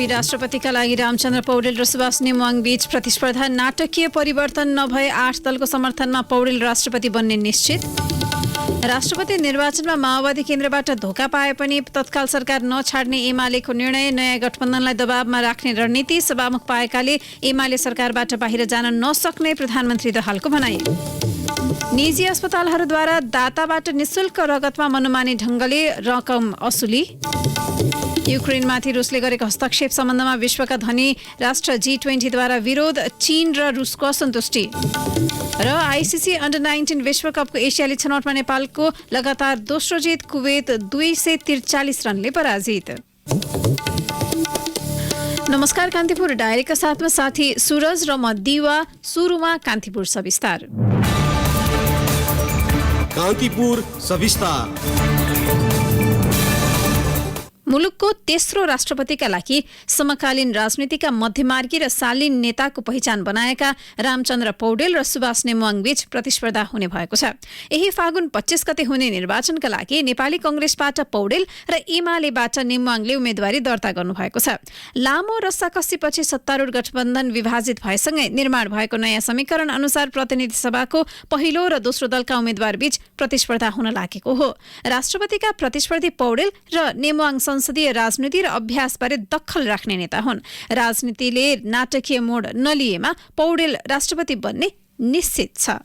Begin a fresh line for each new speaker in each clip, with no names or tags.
राष्ट्रपतिका लागि रामचन्द्र पौडेल र सुभाष नेमुवाङ बीच प्रतिस्पर्धा नाटकीय परिवर्तन नभए 8 दलको समर्थनमा पौडेल राष्ट्रपति बन्ने निश्चित। राष्ट्रपति निर्वाचनमा माओवादी केन्द्रबाट धोका पाए पनि तत्काल सरकार नछाड्ने एमालेको निर्णय। नयाँ गठबन्धनलाई दबावमा राख्ने रणनीति। सभामुख पाएकाले एमाले सरकारबाट बाहिर जान नसक्ने प्रधानमन्त्री दाहालको भनाई। निजी अस्पतालहरूद्वारा दाताबाट निशुल्क रगतमा मनोमानी ढङ्गले रकम असुली। युक्रेनमाथि रुसले गरेको हस्तक्षेप सम्बन्धमा विश्वका धनी राष्ट्र G20 द्वारा विरोध। चीन र रुसको असन्तुष्टि। र आइसिसी अन्डर 19 विश्वकपको एसियाली छनौटमा नेपालको लगातार दोस्रो जित। कुवेत 243 रनले पराजित। नमस्कार, कान्तिपुर डायरीका साथमा साथी सुरज र म दिवा। सुरुमा कान्तिपुर सविस्तार।
कान्तिपुर सविस्तार।
मुलुकको तेस्रो राष्ट्रपतिका लागि समकालीन राजनीतिका मध्यमार्गी र शालीन नेताको पहिचान बनाएका रामचन्द्र पौडेल र सुभाष नेमुवाङ बीच प्रतिस्पर्धा हुने भएको छ। यही फागुन 25 गते हुने निर्वाचनका लागि नेपाली कांग्रेसबाट पौडेल र एमालेबाट नेमुवाङले उम्मेदवारी दर्ता गर्नुभएको छ। लामो रस्साकसीपछि सत्तारूढ गठबन्धन विभाजित भएसँगै निर्माण भएको नयाँ समीकरण अनुसार प्रतिनिधि सभाको पहिलो र दोस्रो दलका उम्मेद्वार बीच प्रतिस्पर्धा हुन लागेको हो। राष्ट्रपतिका प्रतिस्पर्धी पौडेल र नेमुवाङ संसदीय राजनीति र अभ्यासबारे दखल राख्ने नेता हुन्। राजनीतिले नाटकीय मोड नलिएमा पौडेल राष्ट्रपति बन्ने निश्चित छ।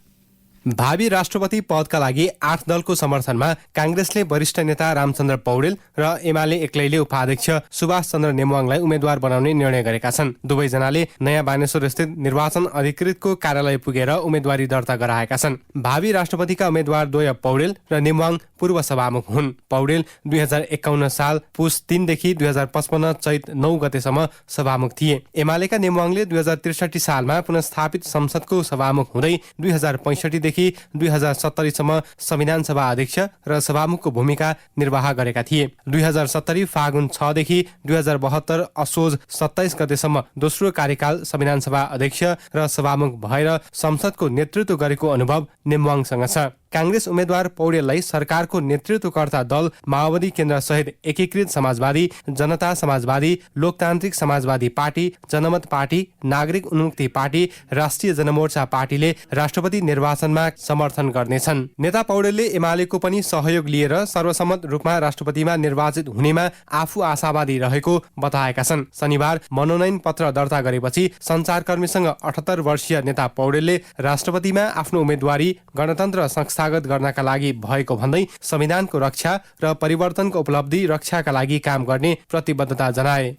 भावी राष्ट्रपति पदका लागि 8 दलको समर्थनमा कांग्रेसले वरिष्ठ नेता रामचन्द्र पौडेल र एमाले एक्लैले उपाध्यक्ष सुभाष चन्द्र नेमुवाङलाई उम्मेद्वार बनाउने निर्णय गरेका छन्। दुवैजनाले नयाँ बानेश्वर स्थित निर्वाचन अधिकृतको कार्यालय पुगेर उम्मेदवारी दर्ता गराएका छन्। भावी राष्ट्रपतिका उम्मेद्वार द्वय पौडेल र नेमुवाङ पूर्व सभामुख हुन्। पौडेल 2051 साल पुस 3 देखि 2055 चैत 9 गतेसम्म सभामुख थिए। एमालेका नेमुवाङले 2063 सालमा पुनर्स्थापित संसदको सभामुख हुँदै 2065 देखि 2070 सम्म संविधान सभा अध्यक्ष र सभामुखको भूमिका निर्वाह गरेका थिए। 2070 फागुन 6 देखि 2072 असोज 27 गतेसम्म दोस्रो कार्यकाल संविधान सभा अध्यक्ष र सभामुख भएर संसदको नेतृत्व गरेको अनुभव नेमुवाङसँग छ। कांग्रेस उम्मेद्वार पौडेललाई सरकारको नेतृत्वकर्ता दल माओवादी केन्द्र सहित एकीकृत समाजवादी, जनता समाजवादी, लोकतान्त्रिक समाजवादी पार्टी, जनमत पार्टी, नागरिक उन्मुक्ति पार्टी, राष्ट्रिय जनमोर्चा पार्टीले राष्ट्रपति निर्वाचनमा समर्थन गर्नेछन्। नेता पौडेलले एमालेको पनि सहयोग लिएर सर्वसम्मत रूपमा राष्ट्रपतिमा निर्वाचित हुनेमा आफू आशावादी रहेको बताएका छन्। शनिबार मनोनयन पत्र दर्ता गरेपछि सञ्चारकर्मीसँग 78 वर्षीय नेता पौडेलले राष्ट्रपतिमा आफ्नो उम्मेदवारी गणतन्त्र संस्थागत गर्नका लागि भएको भन्दै संविधानको रक्षा र परिवर्तनको उपलब्धि रक्षाका लागि काम गर्ने प्रतिबद्धता जनाए।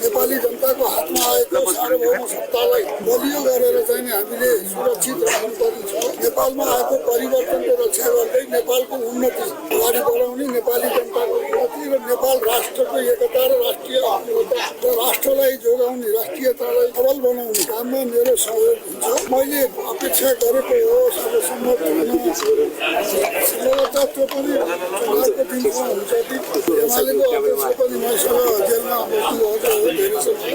नेपाली जनताको हातमा आएको सार्वभौम सत्तालाई बलियो गरेर चाहिँ हामीले सुरक्षित राख्नुपर्ने छ। नेपालमा आएको परिवर्तनको रक्षा गर्दै नेपालको उन्नति अगाडि बढाउने, नेपाली जनताको उन्नति र नेपाल राष्ट्रको एकता र राष्ट्रिय अखण्डता र राष्ट्रलाई जोगाउने, राष्ट्रियतालाई सबल बनाउने काममा मेरो सहयोग हुन्छ। मैले अपेक्षा गरेको हो सर्वसम्मत सम्भवतः त्यो पनि चुनावको दिनमा हुन्छ कि एमालेको अध्यक्ष पनि मसँग जेलमा बस्नु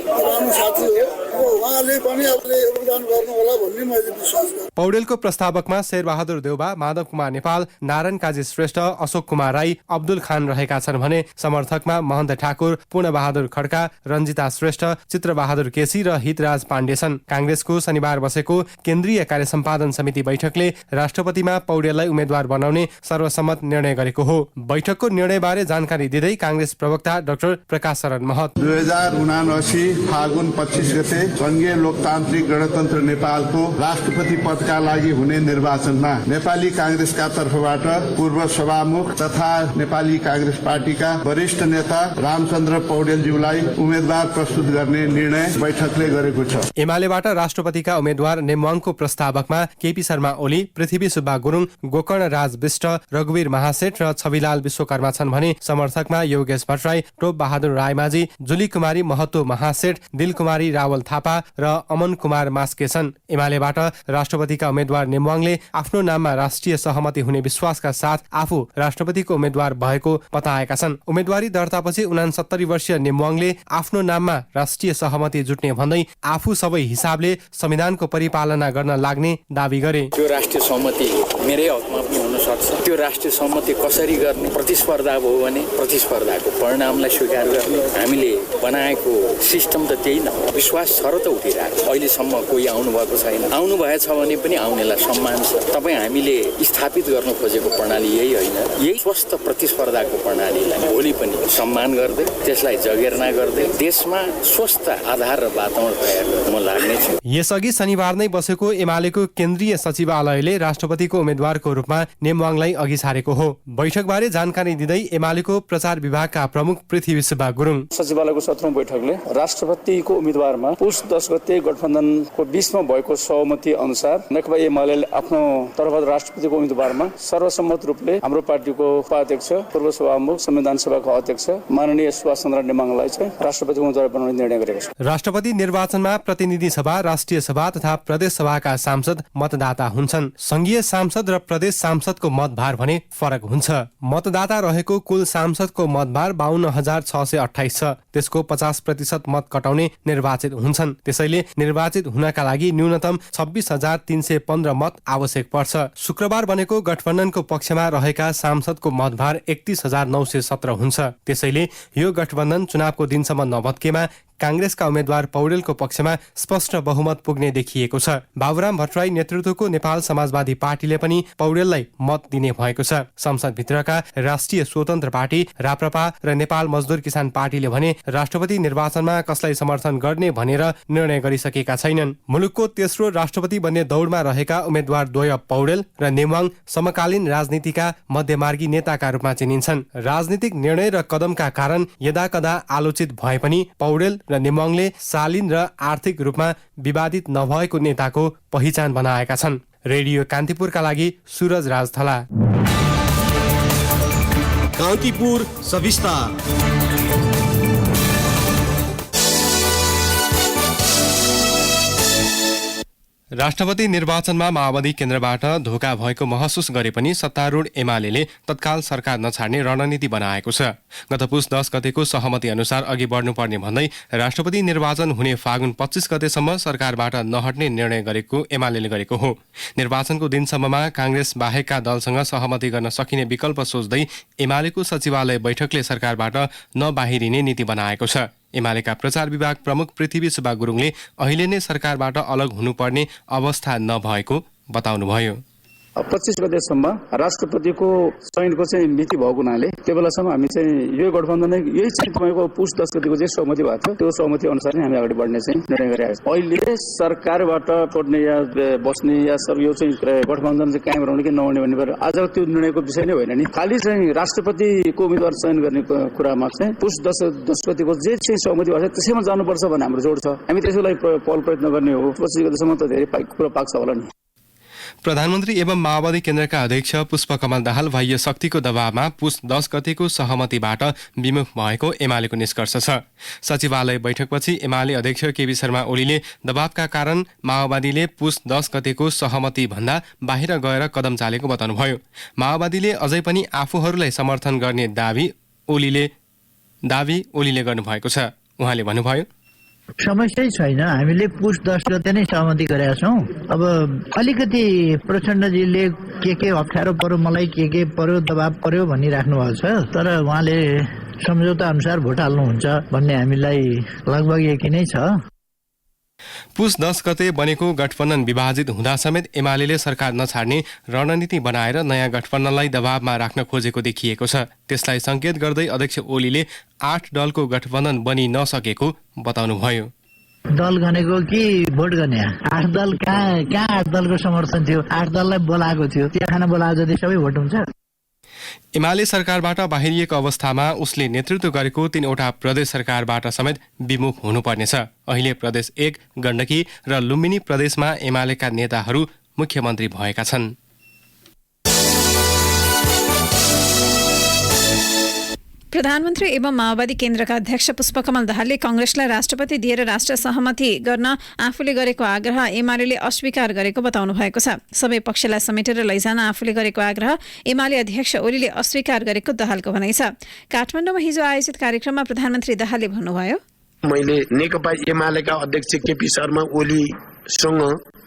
पुरानो साथी हो, उहाँले पनि योगदान गर्नुहोला भन्ने मैले विश्वास गर्छु।
पौडेलको प्रस्तावकमा शेरबहादुर देउबा, माधव कुमार नेपाल, नारायण काजी श्रेष्ठ, अशोक कुमार राई, अब्दुल खान रहेका छन् भने समर्थकमा महन्त ठाकुर, पूर्णबहादुर खड्का, रञ्जिता श्रेष्ठ, चित्रबहादुर केसी र हितराज पाण्डे छन्। कांग्रेसको शनिबार बसेको केन्द्रीय कार्य सम्पादन समिति बैठकले राष्ट्रपतिमा पौडेललाई उम्मेद्वार बनाउने सर्वसम्मत निर्णय गरेको हो। बैठकको निर्णयबारे जानकारी दिँदै कांग्रेस प्रवक्ता डाक्टर प्रकाश शरण महत
2079 फागुन 25 गते संघीय लोकतान्त्रिक गणतन्त्र नेपालको राष्ट्रपति पदका लागि हुने निर्वाचनमा नेपाली कांग्रेसका तर्फबाट पूर्व सभामुख तथा नेपाली कांग्रेस पार्टीका वरिष्ठ नेता रामचन्द्र पौडेलज्यूलाई उम्मेद्वार प्रस्तुत गर्ने निर्णय बैठकले गरेको छ।
एमालेबाट राष्ट्रपतिका उम्मेद्वार नेमुवाङको प्रस्तावकमा केपी शर्मा ओली, पृथ्वी सुब्बा गुरुङ, गोकर्ण राज विष्ट, रघुवीर महासेठ र छविलाल विश्वकर्मा छन् भने समर्थकमा योगेश भट्टराई, टोप बहादुर रायमाझी, जुली कुमारी महतो महासेठ, दिल कुमारी रावल थापा, र अमन कुमार मास्के छन्। एमालेबाट राष्ट्रपतिका उम्मेद्वार नेमुवाङले आफ्नो नाममा राष्ट्रिय सहमति हुने विश्वासका साथ आफू राष्ट्रपतिको उम्मेद्वार भएको बताएका छन्। उम्मेदवारी दर्तापछि 69 वर्षीय नेमुवाङले आफ्नो नाममा राष्ट्रिय सहमति जुट्ने भन्दै आफू सबै हिसाबले संविधानको परिपालना गर्न लाग्ने दावी गरे।
त्यो राष्ट्रिय सहमति मेरै हकमा पनि हुन सक्छ। त्यो राष्ट्रिय सहमति कसरी गर्ने, प्रतिस्पर्धा भयो भने प्रतिस्पर्धाको परिणामलाई स्वीकार गर्ने। हामीले बनाएको सिस्टम त त्यही न हो। विश्वास छ र त उठिरहेको। अहिलेसम्म कोही आउनु भएको छैन। आउनु भएछ भने पनि आउनेलाई सम्मान छ। तपाईँ हामीले स्थापित गर्न खोजेको प्रणाली यही होइन। यही स्वस्थ प्रतिस्पर्धाको प्रणालीलाई भोलि पनि सम्मान गर्दै, त्यसलाई जगेर्ना गर्दै देशमा स्वस्थ आधार र वातावरण तयार गर्न म लाग्नेछु।
यसअघि शनिबार नै बसेको एमालेको केन्द्रीय सचिवालयले राष्ट्रपतिको उम्मेद्वारको रूपमा नेमुवाङलाई अघि सारेको हो। बैठकबारे जानकारी दिँदै एमालेको प्रचार विभागका प्रमुख पृथ्वी सुब्बा गुरुङ,
सचिवालयको 17औं बैठकले राष्ट्रपतिको उम्मेद्वारमा पुस 10 गते गठबन्धनको बीचमा भएको सहमति अनुसार नेकपा एमाले आफ्नो तर्फबाट राष्ट्रपतिको उम्मेद्वारमा सर्वसम्मत रूपले हाम्रो पार्टीको उपाध्यक्ष, पूर्व सभामुख, संविधान सभाको अध्यक्ष माननीय सुभाष चन्द्र नेमाङलाई चाहिँ राष्ट्रपतिको उम्मेद्वार बनाउने निर्णय गरेको छ।
राष्ट्रपति निर्वाचनमा प्रतिनिधि सभा, राष्ट्रिय सभा तथा प्रदेश सभाका सांसद मतदाता हुन्छन्। संघीय सांसद र प्रदेश सांसदको मतभार भने फरक हुन्छ। मतदाता रहेको कुल सांसदको मतभार 52,628 छ। त्यसको 50% मत कटाउने निर्वाचित हुन्छन्। त्यसैले निर्वाचित हुनका लागि न्यूनतम 26,315 मत आवश्यक पर्छ। शुक्रबार बनेको गठबन्धनको पक्षमा रहेका सांसदको मतभार 31,917 हुन्छ। त्यसैले यो गठबन्धन चुनावको दिनसम्म नभत्केमा कांग्रेसका उम्मेद्वार पौडेलको पक्षमा स्पष्ट बहुमत पुग्ने देखिएको छ। बाबुराम भट्टराई नेतृत्वको नेपाल समाजवादी पार्टीले पनि पौडेललाई मत दिने भएको छ। संसदभित्रका राष्ट्रिय स्वतन्त्र पार्टी राप्रपा र नेपाल मजदुर किसान पार्टीले भने राष्ट्रपति निर्वाचनमा कसलाई समर्थन गर्ने भनेर निर्णय गरिसकेका छैनन्। मुलुकको तेस्रो राष्ट्रपति बन्ने दौडमा रहेका उम्मेद्वार द्वय पौडेल र नेमुवाङ समकालीन राजनीतिका मध्यमार्गी नेताका रूपमा चिनिन्छन्। राजनीतिक निर्णय र कदमका कारण यदाकदा आलोचित भए पनि पौडेल र नेमुवाङले शालीन र आर्थिक रूपमा विवादित नभएको नेताको पहिचान बनाएका छन्। रेडियो कान्तिपुरका लागि सूरज राजथला।
कान्तिपुर सविस्तार।
राष्ट्रपति निर्वाचनमा माओवादी केन्द्रबाट धोका भएको महसुस गरे पनि सत्तारूढ एमाले तत्काल सरकार नछाड्ने रणनीति बनाएको छ। गत पुस 10 गतेको सहमति अनुसार अघि बढ्नुपर्ने भन्दै राष्ट्रपति निर्वाचन हुने फागुन 25 गतेसम्म सरकारबाट नहट्ने निर्णय गरेको एमाले गरेको हो। निर्वाचनको दिनसम्ममा कांग्रेस बाहेकका दलसँग सहमति गर्न सकिने विकल्प सोच्दै एमालेको सचिवालय बैठकले सरकारबाट नबाहिरिने नीति बनाएको छ। एमालेका प्रचार विभाग प्रमुख पृथ्वी सुब्बा गुरुङले अहिले नै सरकारबाट अलग हुनुपर्ने अवस्था नभएको बताउनुभयो।
25 गतेसम्म राष्ट्रपतिको चयनको चाहिँ मिति भएको हुनाले त्यो बेलासम्म हामी चाहिँ यो गठबन्धन यही चाहिँ तपाईँको पुस 10 गतिको चाहिँ सहमति भएको थियो, त्यो सहमति अनुसार नै हामी अगाडि बढ्ने चाहिँ निर्णय गरेका छौँ। अहिले सरकारबाट छोड्ने या बस्ने या सब यो चाहिँ गठबन्धन चाहिँ कायम रहने कि नहुने भन्ने आज त्यो निर्णयको विषय नै होइन नि। खालि चाहिँ राष्ट्रपतिको उम्मेद्वार चयन गर्ने कुरामा चाहिँ पुस 10 गतिको जे चाहिँ सहमति भएको छ त्यसैमा जानुपर्छ भन्ने हाम्रो जोड छ। हामी त्यसैलाई पहल प्रयत्न गर्ने हो। 25 गतेसम्म त धेरै कुरा पाक्छ होला नि।
प्रधानमन्त्री एवं माओवादी केन्द्रका अध्यक्ष पुष्पकमल दाहाल बाह्य शक्तिको दबावमा पुस 10 गतेको सहमतिबाट विमुख भएको एमालेको निष्कर्ष छ। सचिवालय बैठकपछि एमाले अध्यक्ष केपी शर्मा ओलीले दबावका कारण माओवादीले पुस 10 गतेको सहमति भन्दा बाहिर गएर कदम चालेको बताउनुभयो। माओवादीले अझै पनि आफूहरूलाई समर्थन गर्ने दावी ओलीले गर्नुभएको छ। उहाँले भन्नुभयो,
समस्यै छैन, हामीले पुस 10 गते नै सहमति गरेका छौँ। अब अलिकति प्रचण्डजीले के अप्ठ्यारो पर्यो, मलाई के पर्यो, दबाब पर्यो भनिराख्नु भएको छ। तर उहाँले सम्झौता अनुसार भोट हाल्नुहुन्छ भन्ने हामीलाई लगभग यकिन नै छ।
पुस 10 गते बनेको गठबन्धन विभाजित हुँदा समेत एमाले सरकार नछाड्ने रणनीति बनाएर नयाँ गठबन्धनलाई दबावमा राख्न खोजेको देखिएको छ। त्यसलाई संकेत गर्दै अध्यक्ष ओलीले 8 दलको गठबन्धन बनि नसकेको बताउनुभयो।
दल गनेको कि भोट गने 8 दल कहाँ 8 दलको समर्थन थियो? 8 दललाई बोलाएको थियो, त्यहाँ खाना बोलाएको जति सबै भोट हुन्छ।
एमाले सरकारबाट बाहिरिएको अवस्थामा उसले नेतृत्व गरेको 3वटा प्रदेश सरकारबाट समेत विमुख हुनुपर्नेछ। अहिले प्रदेश 1 गण्डकी र लुम्बिनी प्रदेशमा एमालेका नेताहरू मुख्यमन्त्री भएका छन्।
प्रधानमन्त्री एवं माओवादी केन्द्रका अध्यक्ष पुष्पकमल दाहालले कांग्रेसलाई राष्ट्रपति दिएर राष्ट्र सहमति गर्न आफूले गरेको आग्रह एमाले अस्वीकार गरेको बताउनु भएको छ। सबै पक्षलाई समेटेर लैजान आफूले गरेको आग्रह एमाले अध्यक्ष ओलीले अस्वीकार गरेको दाहालको भनाइ छ। काठमाडौँमा हिजो आयोजित कार्यक्रममा प्रधानमन्त्री दाहालले भन्नुभयो,
मैले नेकपा एमालेका अध्यक्ष केपी शर्मा ओलीसँग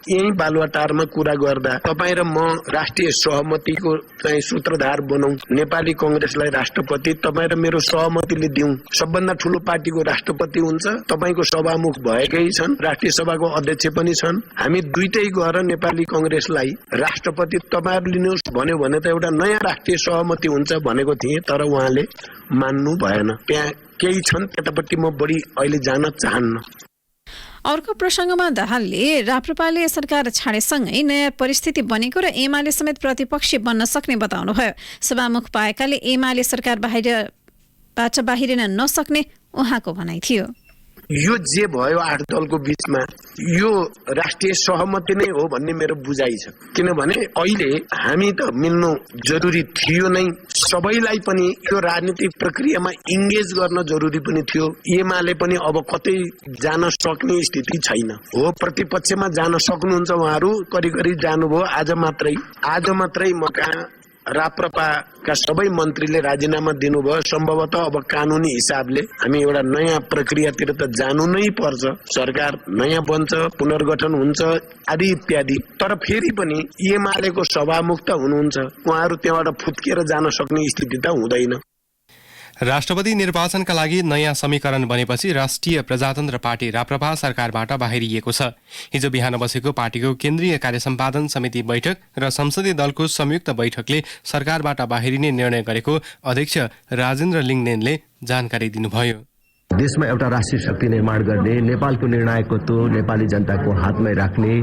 यही बालुवाटारमा कुरा गर्दा तपाईँ र म राष्ट्रिय सहमतिको चाहिँ सूत्रधार बनौं, नेपाली कांग्रेसलाई राष्ट्रपति तपाईँ र मेरो सहमतिले दिउँ। सबभन्दा ठूलो पार्टीको राष्ट्रपति हुन्छ, तपाईको सभामुख भएकै छन्, राष्ट्रिय सभाको अध्यक्ष पनि छन्। हामी दुईटै गएर नेपाली कांग्रेसलाई राष्ट्रपति तपाईहरु लिनुहोस् भन्यो भने त एउटा नयाँ राष्ट्रिय सहमति हुन्छ भनेको थिएँ, तर उहाँले मान्नु भएन। त्यहाँ केही छन्, त्यतापट्टि म बढी अहिले जान चाहन्न।
अर्को प्रसंगमा दाहालले राप्रपाले सरकार छाडेसँगै नयाँ परिस्थिति बनेको र एमाले समेत प्रतिपक्षी बन्न सक्ने बताउनुभयो। सभामुख पाएकाले एमाले सरकार बाहिरबाट बाहिरिन नसक्ने उहाँको भनाइ थियो।
यो जे भयो 8 दलको बीचमा यो राष्ट्रिय सहमति नै हो भन्ने मेरो बुझाइ छ। किनभने अहिले हामी त मिल्नु जरुरी थियो नै, सबैलाई पनि यो राजनीतिक प्रक्रियामा इन्गेज गर्न जरुरी पनि थियो। एमाले पनि अब कतै जान सक्ने स्थिति छैन। हो प्रतिपक्षमा जान सक्नुहुन्छ उहाँहरू, करिब जानुभयो। आज मात्रै म कहाँ राप्रपाका सबै मन्त्रीले राजीनामा दिनुभयो। सम्भवतः अब कानूनी हिसाबले हामी एउटा नयाँ प्रक्रियातिर त जानु नै पर्छ। सरकार नयाँ बन्छ, पुनर्गठन हुन्छ आदि इत्यादि। तर फेरि पनि एमालेको सभामुख त हुनुहुन्छ, उहाँहरू त्यहाँबाट फुत्किएर जान सक्ने स्थिति त हुँदैन।
राष्ट्रपति निर्वाचनका लागि नयाँ समीकरण बनेपछि राष्ट्रिय प्रजातन्त्र पार्टी राप्रपा सरकारबाट बाहिरिएको छ। हिजो बिहान बसेको पार्टीको केन्द्रीय कार्य सम्पादन समिति बैठक र संसदीय दलको संयुक्त बैठकले सरकारबाट बाहिरिने निर्णय गरेको अध्यक्ष राजेन्द्र लिङ्गदेनले जानकारी दिनुभयो।
देशमा एउटा राष्ट्रिय शक्ति निर्माण गर्ने, नेपालको निर्णायकत्व नेपाली जनताको हातमै राख्ने,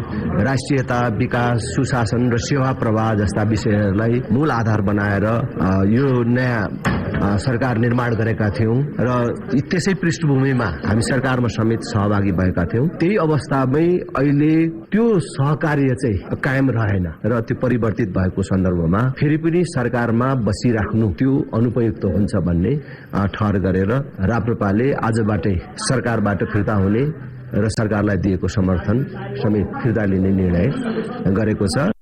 राष्ट्रियता, विकास, सुशासन र सेवा प्रवाह जस्ता विषयहरूलाई मूल आधार बनाएर यो नयाँ सरकार निर्माण गरेका थियौं र त्यसै पृष्ठभूमिमा हामी सरकारमा समेत सहभागी भएका थियौं। त्यही अवस्थामै अहिले त्यो सहकार्य चाहिँ कायम रहेन र त्यो परिवर्तित भएको सन्दर्भमा फेरि पनि सरकारमा बसिराख्नु त्यो अनुपयुक्त हुन्छ भन्ने ठहर गरेर राप्रपाले आजबाटै सरकारबाट फिर्ता हुने र सरकारलाई दिएको समर्थन समेत फिर्ता लिने निर्णय गरेको छ।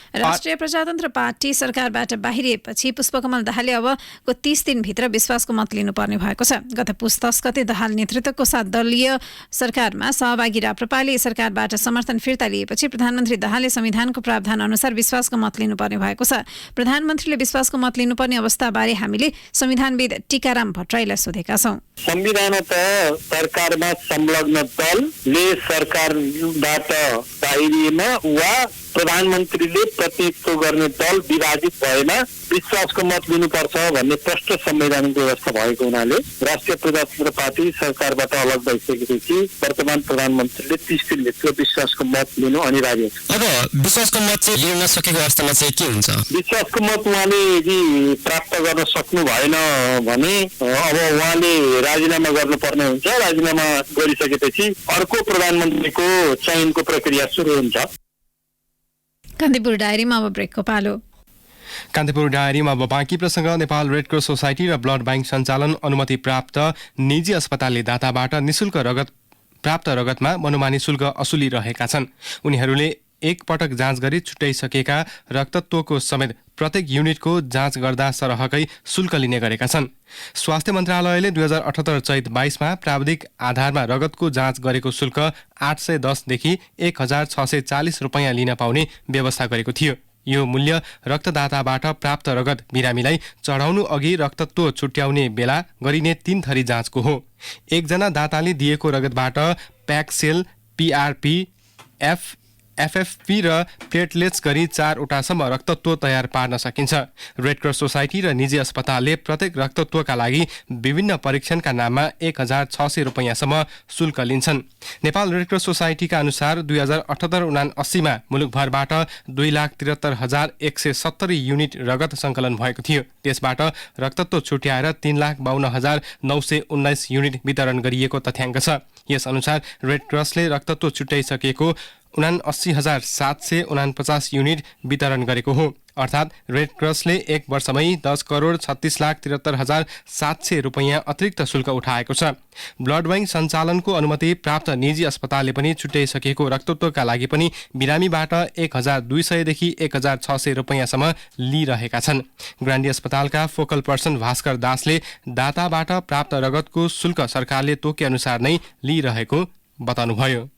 राष्ट्रिय प्रजातन्त्र पार्टी सरकारबाट बाहिरिएपछि पुष्पकमल दाहालले अबको 30 दिनभित्र विश्वासको मत लिनुपर्ने भएको छ। गत पुस 10 गते दाहाल नेतृत्वको 7 दलीय सरकारमा सहभागी राप्रपाले सरकारबाट समर्थन फिर्ता लिएपछि प्रधानमन्त्री दाहालले संविधानको प्रावधान अनुसार विश्वासको मत लिनुपर्ने भएको छ। प्रधानमन्त्रीले विश्वासको मत लिनुपर्ने अवस्थाबारे हामीले संविधानविद टीकाराम भट्टराईलाई सोधेका छौं।
संविधानतः सरकारमा संलग्न दलले सरकारबाट बाहिरिएमा वा प्रधानमन्त्रीले प्रतिनिधित्व गर्ने दल विभाजित भएमा विश्वासको मत लिनुपर्छ भन्ने प्रष्ट संवैधानिक व्यवस्था भएको हुनाले राष्ट्रिय प्रजातन्त्र पार्टी सरकारबाट अलग भइसकेपछि वर्तमान प्रधानमन्त्रीले 30 दिनभित्र विश्वासको मत लिनु अनिवार्य छ।
अब विश्वासको मत चाहिँ लिन नसकेको अवस्थामा चाहिँ के हुन्छ?
विश्वासको मत उहाँले यदि प्राप्त गर्न सक्नु भएन भने अब उहाँले राजीनामा गर्नुपर्ने हुन्छ। राजीनामा गरिसकेपछि अर्को प्रधानमन्त्रीको चयनको प्रक्रिया सुरु हुन्छ।
कान्तिपुर डायरीमा अब ब्रेकको पालो।
कान्तिपुर डायरीमा अब बाँकी प्रसङ्ग। नेपाल रेड क्रस सोसाइटी र ब्लड ब्याङ्क सञ्चालन अनुमति प्राप्त निजी अस्पतालले दाताबाट निशुल्क प्राप्त रगतमा मनोमानी शुल्क असुलिरहेका छन्। उनीहरूले एक पटक जाँच गरी छुट्याइसकेका रक्तत्वको समेत प्रत्येक युनिटको जाँच गर्दा सरहकै शुल्क लिने गरेका छन्। स्वास्थ्य मन्त्रालयले 2078 चैत 22मा प्राविधिक आधारमा रगतको जाँच गरेको शुल्क 810 देखि 1640 रुपैयाँ लिन पाउने व्यवस्था गरेको थियो। यो मूल्य रक्तदाताबाट प्राप्त रगत बिरामीलाई चढाउनु अघि रक्तत्व छुट्याउने बेला गरिने 3 थरी जाँचको हो। एकजना दाताले दिएको रगतबाट प्याक्सेल, पीआरपी, एफएफपी र प्लेटलेट्स गरी 4 वटासम्म रक्तत्व तयार पार्न सकिन्छ। रेड क्रस सोसाइटी र निजी अस्पतालले प्रत्येक रक्तत्वका लागि विभिन्न परीक्षणका नाममा 1600 रुपैयाँसम्म शुल्क लिन्छन्। नेपाल रेड क्रस सोसाइटीका अनुसार 2078-79मा मुलुकभरबाट 2,73,170 युनिट रगत सङ्कलन भएको थियो। त्यसबाट रक्तत्व छुट्याएर 3,52,919 युनिट वितरण गरिएको तथ्याङ्क छ। यस अनुसार रेड क्रसले रक्तत्व छुट्याइसकेको 79,749 युनिट वितरण गरेको हो। अर्थात् रेड क्रसले 1 वर्षमै 10,36,73,700 रुपैयाँ अतिरिक्त शुल्क उठाएको छ। ब्लड बैंक सञ्चालनको अनुमति प्राप्त निजी अस्पतालले पनि छुट्याइसकेको रक्तत्वका लागि पनि बिरामीबाट 1,200 देखि 1,600 रुपैयाँसम्म लिइरहेका छन्। ग्रान्डी अस्पतालका फोकल पर्सन भास्कर दासले दाताबाट प्राप्त रगतको शुल्क सरकारले तोके अनुसार नै लिइरहेको बताउनुभयो।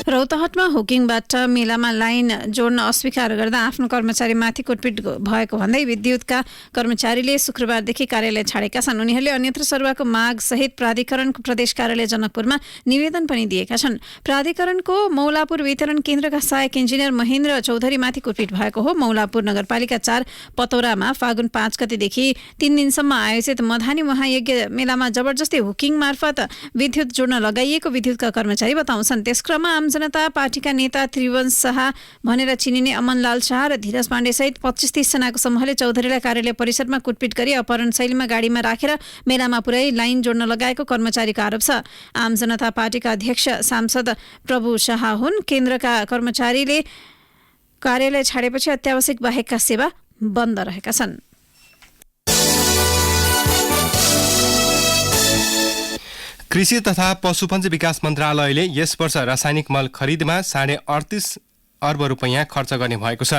रौतहटमा हुकिङबाट मेलामा लाइन जोड्न अस्वीकार गर्दा आफ्नो कर्मचारीमाथि कुटपिट भएको भन्दै विद्युतका कर्मचारीले शुक्रबारदेखि कार्यालय छाडेका छन्। उनीहरूले अन्यत्र सरुवाको माग सहित प्राधिकरणको प्रदेश कार्यालय जनकपुरमा निवेदन पनि दिएका छन्। प्राधिकरणको मौलापुर वितरण केन्द्रका सहायक इन्जिनियर महेन्द्र चौधरीमाथि कुटपिट भएको हो। मौलापुर नगरपालिका 4 पतौरामा फागुन 5 गतेदेखि 3 दिनसम्म आयोजित मधानी महायज्ञ मेलामा जबरजस्ती हुकिङ मार्फत विद्युत जोड्न लगाइएको विद्युतका कर्मचारी बताउँछन्। त्यसक्रममा आम जनता पार्टीका नेता त्रिवंश शाह भनेर चिनिने अमनलाल शाह र धीरज पाण्डे सहित 25-30 जनाको समूहले चौधरीलाई कार्यालय परिसरमा कुटपिट गरी अपहरण शैलीमा गाडीमा राखेर मेलामा पुर्याई लाइन जोड्न लगाएको कर्मचारीको आरोप छ। आम जनता पार्टीका अध्यक्ष सांसद प्रभु शाह हुन्। केन्द्रका कर्मचारीले कार्यालय छाडेपछि अत्यावश्यक बाहेकका सेवा बन्द रहेका छन्।
कृषि तथा पशुपन्छी विकास मन्त्रालयले यस वर्ष रासायनिक मल खरिदमा 38.5 अर्ब रुपैयाँ खर्च गर्ने भएको छ।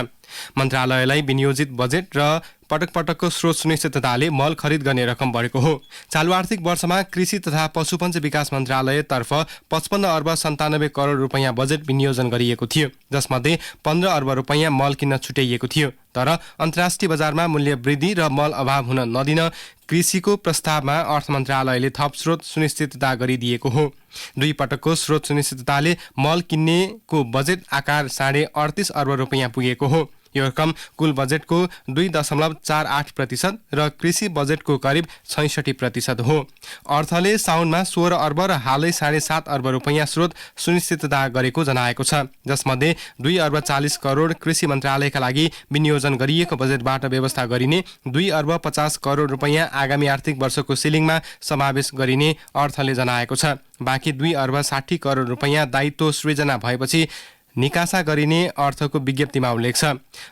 मन्त्रालयलाई विनियोजित बजेट र पटक पटकको स्रोत सुनिश्चितताले मल खरिद गर्ने रकम बढेको हो। चालु आर्थिक वर्षमा कृषि तथा पशुपन्छी विकास मन्त्रालयतर्फ 55 अर्ब 97 करोड रुपैयाँ बजेट विनियोजन गरिएको थियो, जसमध्ये 15 अर्ब रुपैयाँ मल किन्न छुट्याइएको थियो। तर अन्तर्राष्ट्रिय बजारमा मूल्य वृद्धि र मल अभाव हुन नदिन कृषिको प्रस्तावमा अर्थ मन्त्रालयले थप स्रोत सुनिश्चितता गरिदिएको हो। 2 पटकको स्रोत सुनिश्चितताले मल किन्नेको बजेट आकार 38.5 अर्ब रुपैयाँ पुगेको हो। यो रकम कुल बजेटको 2.48% र कृषि बजेटको करिब 66% हो। अर्थले साउनमा 16 अर्ब र हालै 7.5 अर्ब रुपैयाँ स्रोत सुनिश्चितता गरेको जनाएको छ, जसमध्ये 2 अर्ब 40 करोड कृषि मन्त्रालयका लागि विनियोजन गरिएको बजेटबाट व्यवस्था गरिने, 2 अर्ब 50 करोड रुपैयाँ आगामी आर्थिक वर्षको सिलिङमा समावेश गरिने अर्थले जनाएको छ। बाँकी 2 अर्ब 60 करोड रुपैयाँ दायित्व सृजना भएपछि निकासा गरिने अर्थको विज्ञप्तिमा उल्लेख छ।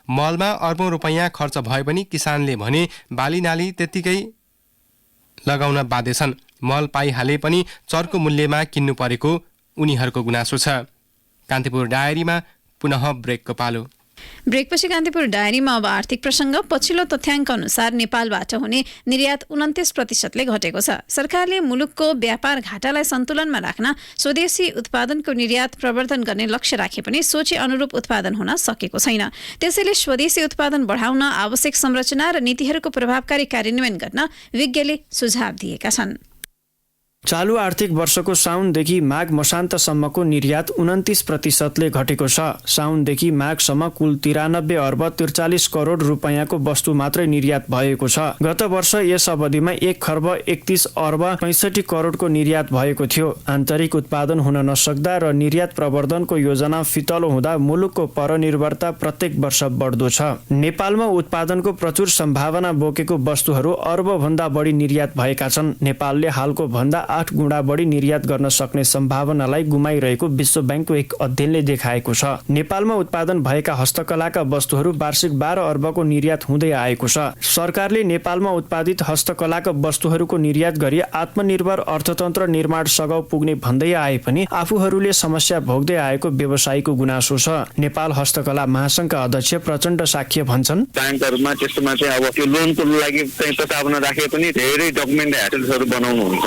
मलमा अर्बौं रुपैयाँ खर्च भए पनि किसानले भने बाली नाली त्यत्तिकै लगाउन बाध्य छन्। मल पाइहाले पनि चर्को मूल्यमा किन्नु परेको उनीहरूको गुनासो छ। कान्तिपुर डायरीमा पुनः ब्रेकको पालो।
ब्रेकपछि कान्तिपुर डायरीमा अब आर्थिक प्रसङ्ग। पछिल्लो तथ्याङ्क अनुसार नेपालबाट हुने निर्यात 29%ले घटेको छ। सरकारले मुलुकको व्यापार घाटालाई सन्तुलनमा राख्न स्वदेशी उत्पादनको निर्यात प्रवर्धन गर्ने लक्ष्य राखे पनि सोचे अनुरूप उत्पादन हुन सकेको छैन। त्यसैले स्वदेशी उत्पादन बढाउन आवश्यक संरचना र नीतिहरूको प्रभावकारी कार्यान्वयन गर्न विज्ञले सुझाव दिएका छन्।
चालु आर्थिक वर्षको साउनदेखि माघ मसान्तसम्मको निर्यात 29%ले घटेको छ। साउनदेखि माघसम्म कुल 93 अर्ब 43 करोड रुपैयाँको वस्तु मात्रै निर्यात भएको छ। गत वर्ष यस अवधिमा 1 खर्ब 31 अर्ब 65 करोडको निर्यात भएको थियो। आन्तरिक उत्पादन हुन नसक्दा र निर्यात प्रवर्धनको योजना फितलो हुँदा मुलुकको परनिर्भरता प्रत्येक वर्ष बढ्दो छ। नेपालमा उत्पादनको प्रचुर सम्भावना बोकेको वस्तुहरू अर्बभन्दा बढी निर्यात भएका छन्। नेपालले हालको भन्दा 8 गुणा बढी निर्यात गर्न सक्ने सम्भावनालाई गुमाइरहेको विश्व ब्याङ्कको एक अध्ययनले देखाएको छ। नेपालमा उत्पादन भएका हस्तकलाका वस्तुहरू वार्षिक 12 अर्बको निर्यात हुँदै आएको छ। सरकारले नेपालमा उत्पादित हस्तकलाका वस्तुहरूको निर्यात गरी आत्मनिर्भर अर्थतन्त्र निर्माण सघाउ पुग्ने भन्दै आए पनि आफूहरूले समस्या भोग्दै आएको व्यवसायीको गुनासो छ। नेपाल हस्तकला महासङ्घका अध्यक्ष प्रचण्ड साक्य भन्छन्,
ब्याङ्कहरूमा त्यस्तोमा चाहिँ अब त्यो लोनको लागि प्रस्तावना राखे पनि धेरै डकुमेन्ट ह्यासल्सहरू बनाउनु हुन्छ।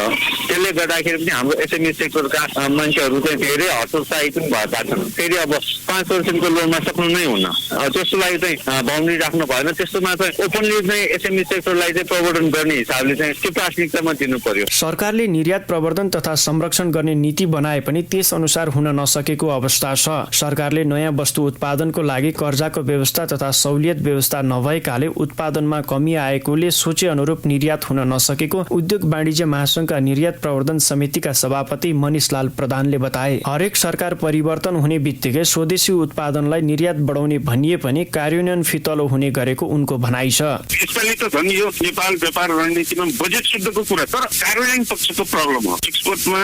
त्यसले गर्दाखेरि पनि हाम्रो एसएमई सेक्टरका मान्छेहरू चाहिँ धेरै हतोत्साही पनि भएका छन्। फेरि अब 5% को लोनमा सक्नु नै हुन, त्यसको लागि चाहिँ बाउन्ड्री राख्नु भएन। त्यस्तोमा चाहिँ ओपनली चाहिँ एसएमई सेक्टरलाई चाहिँ प्रवर्धन गर्ने हिसाबले चाहिँ त्यो प्राथमिकतामा दिनु पर्यो।
सरकारले निर्यात प्रवर्धन तथा संरक्षण गर्ने नीति बनाए पनि त्यस अनुसार हुन नसकेको अवस्था छ। सरकारले नयाँ वस्तु उत्पादनको लागि कर्जाको व्यवस्था तथा सहुलियत व्यवस्था नभएकाले उत्पादनमा कमी आएकोले सोचे अनुरूप निर्यात हुन नसकेको उद्योग वाणिज्य महासङ्घका निर्यात प्रवर्धन समितिका सभापति मनिषलाल प्रधानले बताए। हरेक सरकार परिवर्तन हुने बित्तिकै स्वदेशी स्वदेशी उत्पादनलाई निर्यात बढाउने भनिए पनि कार्यान्वयन फितलो हुने गरेको उनको भनाइ छ।
यसपालि त झन् यो नेपाल व्यापार रणनीतिमा बजेट शुद्धको कुरा तर कार्यान्वयन पक्षको प्रब्लम हो। एक्सपोर्टमा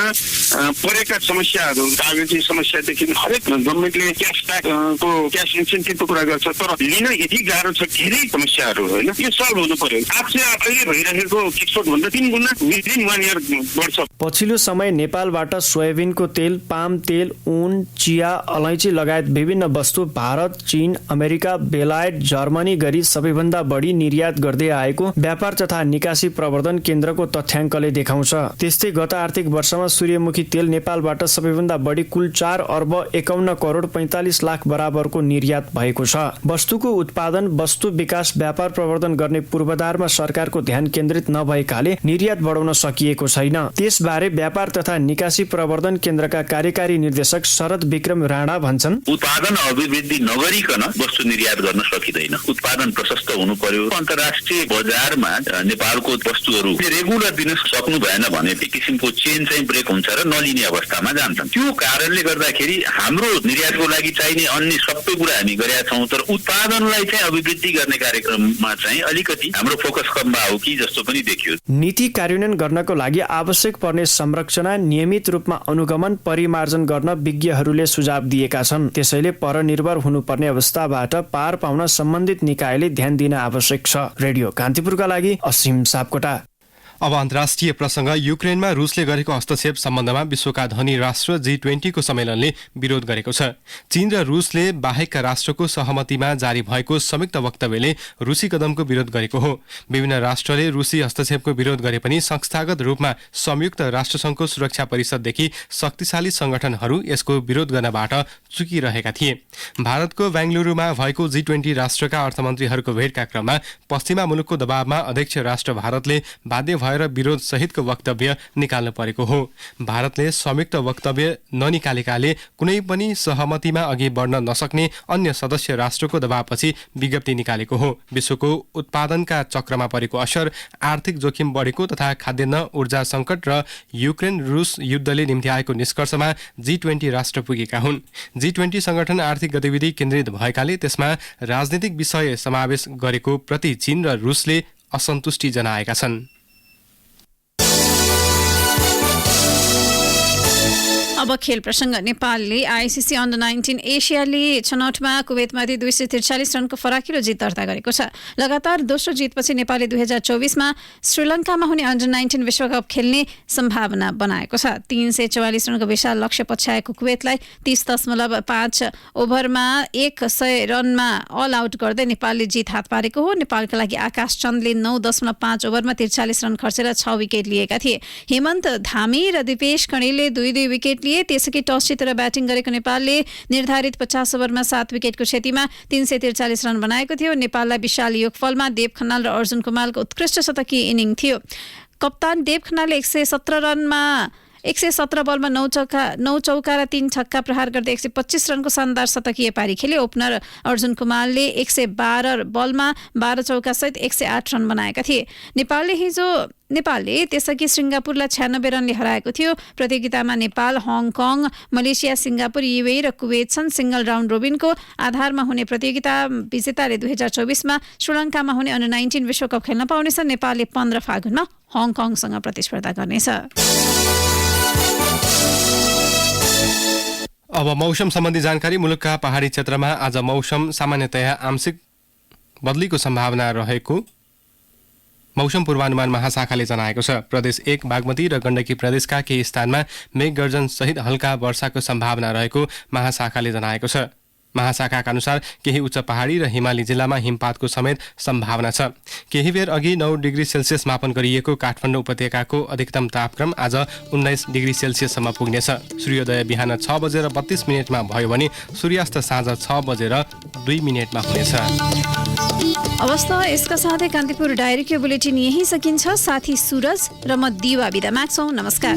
परेका समस्याहरू कागजी समस्यादेखि हरेक गभर्मेन्टले क्यास ट्याक्सको क्यास इन्सेन्टिभको कुरा गर्छ तर लिन यति गाह्रो छ धेरै समस्याहरू होइन यो सल्भ हुनु पर्यो। आज अहिले भइरहेको एक्सपोर्ट भन्दा 3 गुणा विदिन 1 इयर बढ्छ।
पछिल्लो समय नेपालबाट सोयाबिनको तेल, पाम तेल, ऊन, चिया, अलैँची लगायत विभिन्न वस्तु भारत, चीन, अमेरिका, बेलायत, जर्मनी गरी सबैभन्दा बढी निर्यात गर्दै आएको व्यापार तथा निकासी प्रवर्धन केन्द्रको तथ्याङ्कले देखाउँछ। त्यस्तै गत आर्थिक वर्षमा सूर्यमुखी तेल नेपालबाट सबैभन्दा बढी कुल 4 अर्ब 51 करोड 45 लाख बराबरको निर्यात भएको छ। वस्तुको उत्पादन, वस्तु विकास, व्यापार प्रवर्धन गर्ने पूर्वाधारमा सरकारको ध्यान केन्द्रित नभएकाले निर्यात बढाउन सकिएको छैन। त्यसबारे व्यापार तथा निकासी प्रवर्धन केन्द्रका कार्यकारी निर्देशक शरद विक्रम राणा भन्छन्,
उत्पादन अभिवृद्धि नगरिकन वस्तु निर्यात गर्न सकिँदैन। उत्पादन प्रशस्त हुनु पर्यो। अन्तर्राष्ट्रिय बजारमा नेपालको वस्तुहरू रेगुलर दिन सक्नु भएन भने एक किसिमको चेन चाहिँ ब्रेक हुन्छ र नलिने अवस्थामा जान्छन्। त्यो कारणले गर्दाखेरि हाम्रो निर्यातको लागि चाहिने अन्य सबै कुरा हामी गरेका छौँ तर उत्पादनलाई चाहिँ अभिवृद्धि गर्ने कार्यक्रममा चाहिँ अलिकति हाम्रो फोकस कम भयो कि जस्तो पनि देखियो।
नीति कार्यान्वयन गर्नको लागि आवश्यक पर्ने संरचना नियमित रूपमा अनुगमन परिमार्जन गर्न विज्ञहरूले सुझाव दिएका छन्। त्यसैले परनिर्भर हुनुपर्ने अवस्थाबाट पार पाउन सम्बन्धित निकायले ध्यान दिन आवश्यक छ। रेडियो कान्तिपुरका लागि असीम सापकोटा।
अब अन्तर्राष्ट्रिय प्रसङ्ग। युक्रेनमा रुसले गरेको हस्तक्षेप सम्बन्धमा विश्वका धनी राष्ट्र G20 को सम्मेलनले विरोध गरेको छ। चीन र रुसले बाहेकका राष्ट्रको सहमतिमा जारी भएको संयुक्त वक्तव्यले रुसी कदमको विरोध गरेको हो। विभिन्न राष्ट्रले रुसी हस्तक्षेपको विरोध गरे पनि संस्थागत रूपमा संयुक्त राष्ट्रसङ्घको सुरक्षा परिषददेखि शक्तिशाली संगठनहरू यसको विरोध गर्नबाट चुकिरहेका थिए। भारतको बेंगलुरुमा भएको G20 राष्ट्रका अर्थमन्त्रीहरूको भेटका क्रममा पश्चिमा मुलुकको दबावमा अध्यक्ष राष्ट्र भारतले बाध्य भएर विरोध सहितको वक्तव्य निकाल्नु परेको हो। भारतले संयुक्त वक्तव्य ननिकालेकाले कुनै पनि सहमतिमा अघि बढ्न नसक्ने अन्य सदस्य राष्ट्रको दबावपछि विज्ञप्ति निकालेको हो। विश्वको उत्पादनका चक्रमा परेको असर, आर्थिक जोखिम बढेको तथा खाद्यान्न, ऊर्जा सङ्कट र युक्रेन रुस युद्धले निम्ति आएको निष्कर्षमा G20 राष्ट्र पुगेका हुन्। G20 संगठन आर्थिक गतिविधि केन्द्रित भएकाले त्यसमा राजनीतिक विषय समावेश गरेको प्रति चीन र रुसले असन्तुष्टि जनाएका छन्।
अब खेल प्रसङ्ग। नेपालले आइसिसी अन्डर 19 एसियाली छनौटमा कुवेतमाथि 243 रनको फराकिलो जित दर्ता गरेको छ। लगातार दोस्रो जितपछि नेपालले 2024मा श्रीलङ्कामा हुने अन्डर 19 विश्वकप खेल्ने सम्भावना बनाएको छ। 344 रनको विशाल लक्ष्य पछ्याएको कुवेतलाई 30.5 ओभरमा 100 रनमा अल आउट गर्दै नेपालले जित हात पारेको हो। नेपालका लागि आकाश चन्दले 9.5 ओभरमा 43 रन खर्चेर 6 विकेट लिएका थिए। हेमन्त धामी र दिपेश कणेलले 2-2 विकेट लिए। त्यसैगरी टस जितेर ब्याटिङ गरेको नेपालले निर्धारित 50 ओभरमा 7 विकेटको क्षतिमा 343 रन बनाएको थियो। नेपाललाई विशाल योगफलमा देव खन्नाल र अर्जुन कुमारको उत्कृष्ट शतकीय इनिङ थियो। कप्तान देव खन्नालले 117 बलमा 9 चौका र 3 छक्का प्रहार गर्दै 125 रनको शानदार शतकीय पारी खेले। ओपनर अर्जुन कुमारले 112 बलमा 12 चौका सहित 108 रन बनाएका थिए। नेपालले त्यसअघि सिङ्गापुरलाई 96 रनले हराएको थियो। प्रतियोगितामा Nepal, Hong Kong, Malaysia, Singapore, UAE र कुवेत छन्। सिंगल राउन्ड रोबिनको आधारमा हुने प्रतियोगिता विजेताले 2024मा श्रीलङ्कामा हुने अन्डर 19 विश्वकप खेल्न पाउनेछ। नेपालले 15 फागुनमा हङकङसँग प्रतिस्पर्धा गर्नेछ।
अब मौसम सम्बन्धी जानकारी। मुलुकका पहाडी क्षेत्रमा आज मौसम सामान्यतया आंशिक बदलीको सम्भावना रहेको मौसम पूर्वानुमान महाशाखाले जनाएको छ। प्रदेश 1 बागमती र गण्डकी प्रदेशका केही स्थानमा मेघगर्जन सहित हल्का वर्षाको सम्भावना रहेको महाशाखाले जनाएको छ। महाशाखाका अनुसार केही उच्च पहाडी र हिमाली जिल्लामा हिमपातको समेत सम्भावना छ। केही बेर अघि 9 डिग्री सेल्सियस मापन गरिएको काठमाडौँ उपत्यकाको अधिकतम तापक्रम आज 19 डिग्री सेल्सियससम्म पुग्नेछ। सूर्योदय बिहान 6:32 भयो भने सूर्यास्त साँझ 6:02 हुनेछ।
अवस्था यसका साथै कान्तिपुर डायरीको बुलेटिन यही सकिन्छ। साथी सुरज र म दिवा बिदा माग्छौँ। नमस्कार।